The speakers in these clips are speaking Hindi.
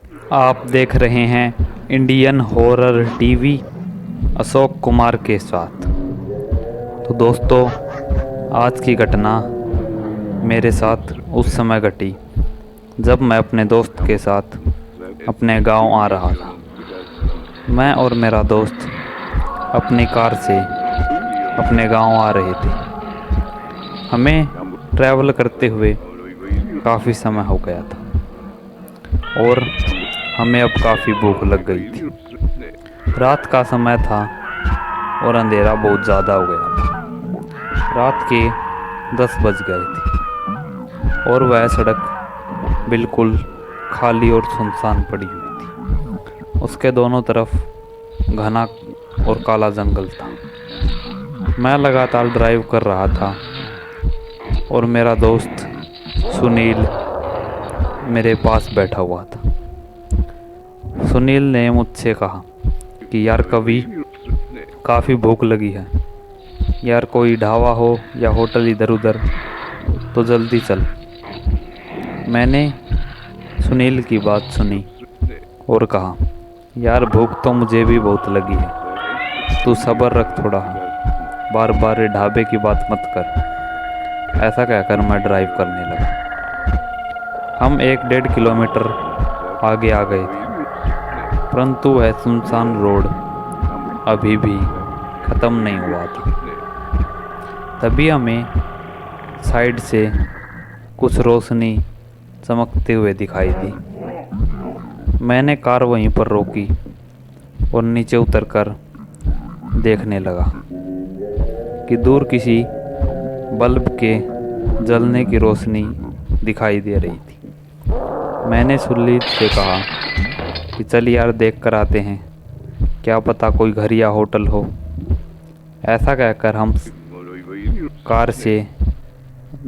आप देख रहे हैं Indian horror TV Ashok Kumar के साथ। तो दोस्तों, आज की घटना मेरे साथ उस समय घटी जब मैं अपने दोस्त के साथ अपने गांव आ रहा था। मैं और मेरा दोस्त अपनी कार से अपने गांव आ रहे थे। हमें ट्रैवल करते हुए काफ़ी समय हो गया था और हमें अब काफ़ी भूख लग गई थी। रात का समय था और अंधेरा बहुत ज़्यादा हो गया था। रात के 10 बज गए थे और वह सड़क बिल्कुल खाली और सुनसान पड़ी हुई थी। उसके दोनों तरफ घना और काला जंगल था। मैं लगातार ड्राइव कर रहा था और मेरा दोस्त सुनील मेरे पास बैठा हुआ था। सुनील ने मुझसे कहा कि यार कभी काफ़ी भूख लगी है यार, कोई ढाबा हो या होटल इधर उधर तो जल्दी चल। मैंने सुनील की बात सुनी और कहा यार भूख तो मुझे भी बहुत लगी है, तू सब्र रख थोड़ा, बार बार ढाबे की बात मत कर। ऐसा कहकर मैं ड्राइव करने लगा। हम 1-1.5 किलोमीटर आगे आ गए थे, परंतु वह सुनसान रोड अभी भी ख़त्म नहीं हुआ था। तभी हमें साइड से कुछ रोशनी चमकते हुए दिखाई दी। मैंने कार वहीं पर रोकी और नीचे उतरकर देखने लगा कि दूर किसी बल्ब के जलने की रोशनी दिखाई दे रही थी। मैंने सुनील से कहा कि चल यार देख कर आते हैं, क्या पता कोई घर या होटल हो। ऐसा कहकर हम कार से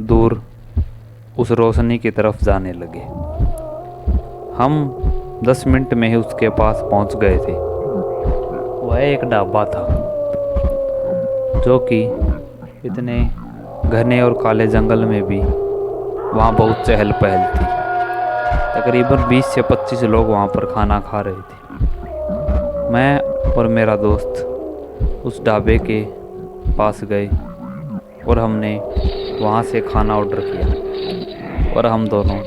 दूर उस रोशनी की तरफ जाने लगे। हम 10 मिनट में ही उसके पास पहुंच गए थे। वह एक ढाबा था जो कि इतने घने और काले जंगल में भी वहाँ बहुत चहल पहल थी। तकरीबन 20 से 25 लोग वहाँ पर खाना खा रहे थे। मैं और मेरा दोस्त उस ढाबे के पास गए और हमने वहाँ से खाना ऑर्डर किया और हम दोनों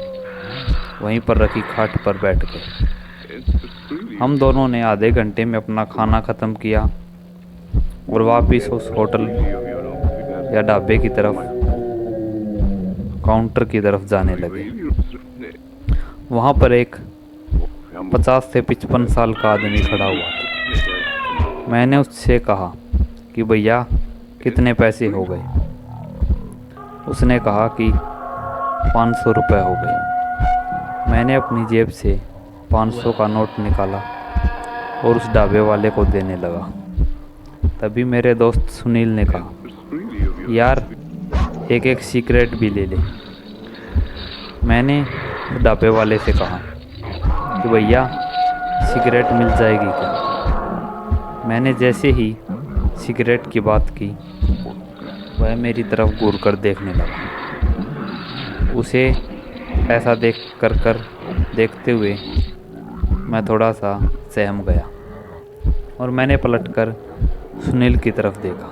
वहीं पर रखी खाट पर बैठ गए। हम दोनों ने आधे घंटे में अपना खाना ख़त्म किया और वापस उस होटल या ढाबे की तरफ, काउंटर की तरफ जाने लगे। वहाँ पर एक 50 से 55 साल का आदमी खड़ा हुआ था। मैंने उससे कहा कि भैया कितने पैसे हो गए। उसने कहा कि 500 रुपये हो गए। मैंने अपनी जेब से 500 का नोट निकाला और उस ढाबे वाले को देने लगा। तभी मेरे दोस्त सुनील ने कहा यार एक सिगरेट भी ले ले। मैंने ढाबे वाले से कहा कि भैया सिगरेट मिल जाएगी क्या। मैंने जैसे ही सिगरेट की बात की, वह मेरी तरफ घूर कर देखने लगा। उसे ऐसा देखते हुए मैं थोड़ा सा सहम गया और मैंने पलटकर सुनील की तरफ देखा,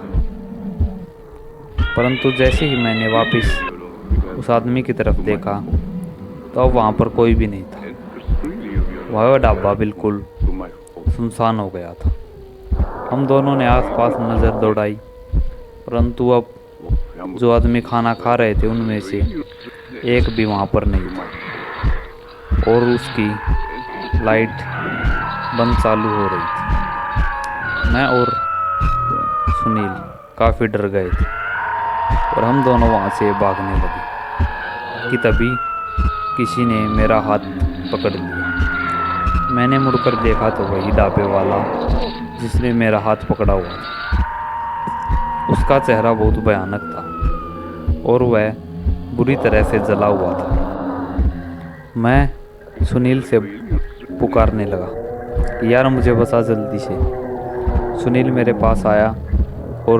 परंतु जैसे ही मैंने वापस उस आदमी की तरफ देखा तो अब वहाँ पर कोई भी नहीं था। वह ढाबा बिल्कुल सुनसान हो गया था। हम दोनों ने आसपास नज़र दौड़ाई, परंतु अब जो आदमी खाना खा रहे थे उनमें से एक भी वहाँ पर नहीं था और उसकी लाइट बंद चालू हो रही थी। मैं और सुनील काफ़ी डर गए थे और हम दोनों वहाँ से भागने लगे कि तभी किसी ने मेरा हाथ पकड़ लिया। मैंने मुड़कर देखा तो वही ढाबे वाला जिसने मेरा हाथ पकड़ा हुआ था। उसका चेहरा बहुत भयानक था और वह बुरी तरह से जला हुआ था। मैं सुनील से पुकारने लगा कि यार मुझे बचा जल्दी से। सुनील मेरे पास आया और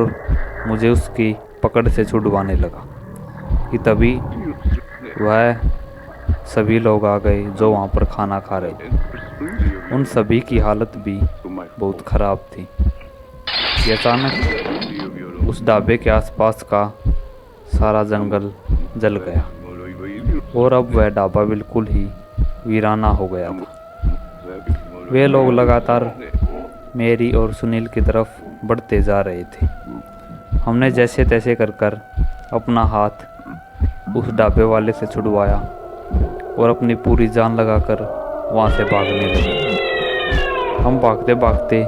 मुझे उसकी पकड़ से छुड़वाने लगा कि तभी वह सभी लोग आ गए जो वहाँ पर खाना खा रहे थे। उन सभी की हालत भी बहुत ख़राब थी कि अचानक उस ढाबे के आसपास का सारा जंगल जल गया और अब वह ढाबा बिल्कुल ही वीराना हो गया था। वे लोग लगातार मेरी और सुनील की तरफ बढ़ते जा रहे थे। हमने जैसे तैसे कर अपना हाथ उस ढाबे वाले से छुड़वाया और अपनी पूरी जान लगाकर वहाँ से भागने लगे। हम भागते भागते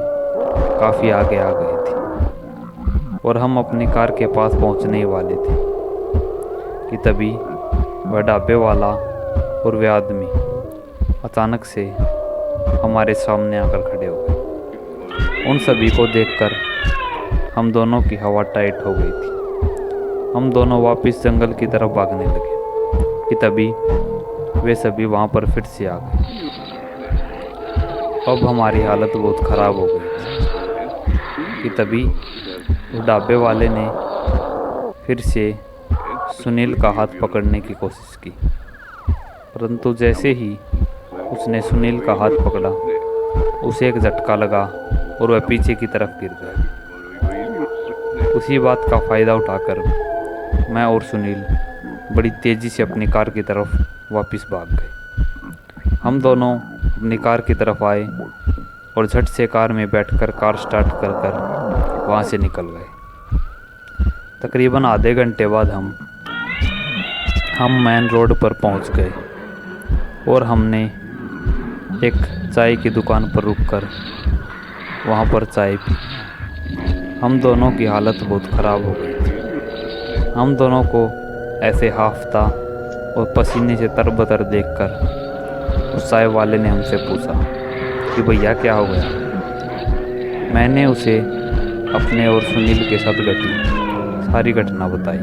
काफ़ी आगे आ गए थे और हम अपनी कार के पास पहुँचने ही वाले थे कि तभी वह ढाबे वाला और वह आदमी अचानक से हमारे सामने आकर खड़े हो गए। उन सभी को देखकर हम दोनों की हवा टाइट हो गई थी। हम दोनों वापस जंगल की तरफ भागने लगे कि तभी वे सभी वहाँ पर फिर से आ गए। अब हमारी हालत बहुत ख़राब हो गई थी कि तभी उस ढाबे वाले ने फिर से सुनील का हाथ पकड़ने की कोशिश की, परंतु जैसे ही उसने सुनील का हाथ पकड़ा उसे एक झटका लगा और वह पीछे की तरफ गिर गया। उसी बात का फ़ायदा उठाकर मैं और सुनील बड़ी तेज़ी से अपनी कार की तरफ वापस भाग गए। हम दोनों अपनी कार की तरफ आए और झट से कार में बैठकर कार स्टार्ट कर वहाँ से निकल गए। तकरीबन आधे घंटे बाद हम मेन रोड पर पहुँच गए और हमने एक चाय की दुकान पर रुककर वहाँ पर चाय पी। हम दोनों की हालत बहुत ख़राब हो गई थी। हम दोनों को ऐसे हाफता और पसीने से तरबतर देखकर उस चाय वाले ने हमसे पूछा कि भैया क्या हो गया। मैंने उसे अपने और सुनील के साथ घटी सारी घटना बताई।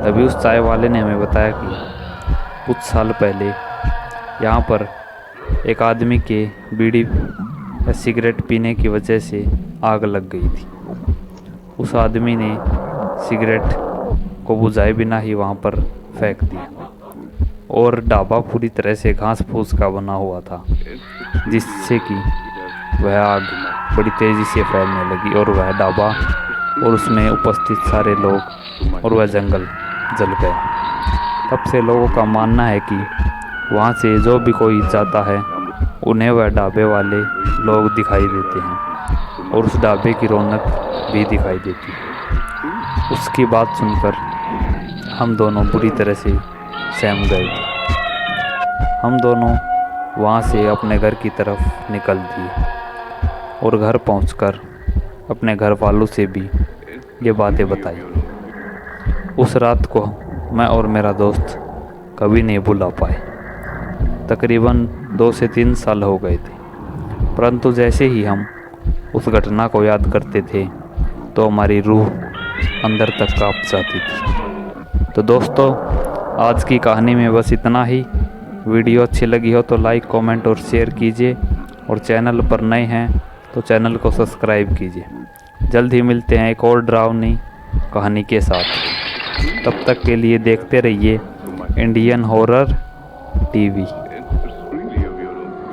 तभी उस चाय वाले ने हमें बताया कि कुछ साल पहले यहाँ पर एक आदमी के बीड़ी या सिगरेट पीने की वजह से आग लग गई थी। उस आदमी ने सिगरेट को बुझाए बिना ही वहाँ पर फेंक दिया और ढाबा पूरी तरह से घास फूस का बना हुआ था, जिससे कि वह आग बड़ी तेज़ी से फैलने लगी और वह ढाबा और उसमें उपस्थित सारे लोग और वह जंगल जल गया। तब से लोगों का मानना है कि वहाँ से जो भी कोई जाता है उन्हें वह ढाबे वाले लोग दिखाई देते हैं और उस ढाबे की रौनक भी दिखाई देती है। उसकी बात सुनकर हम दोनों बुरी तरह से सहम गए थे। हम दोनों वहाँ से अपने घर की तरफ निकल दिए और घर पहुंचकर अपने घर वालों से भी ये बातें बताई। उस रात को मैं और मेरा दोस्त कभी नहीं भुला पाए। तकरीबन 2 से 3 साल हो गए थे, परंतु जैसे ही हम उस घटना को याद करते थे तो हमारी रूह अंदर तक कांप जाती थी। तो दोस्तों, आज की कहानी में बस इतना ही। वीडियो अच्छी लगी हो तो लाइक, कमेंट और शेयर कीजिए और चैनल पर नए हैं तो चैनल को सब्सक्राइब कीजिए। जल्द ही मिलते हैं एक और डरावनी कहानी के साथ। तब तक के लिए देखते रहिए इंडियन हॉरर टीवी।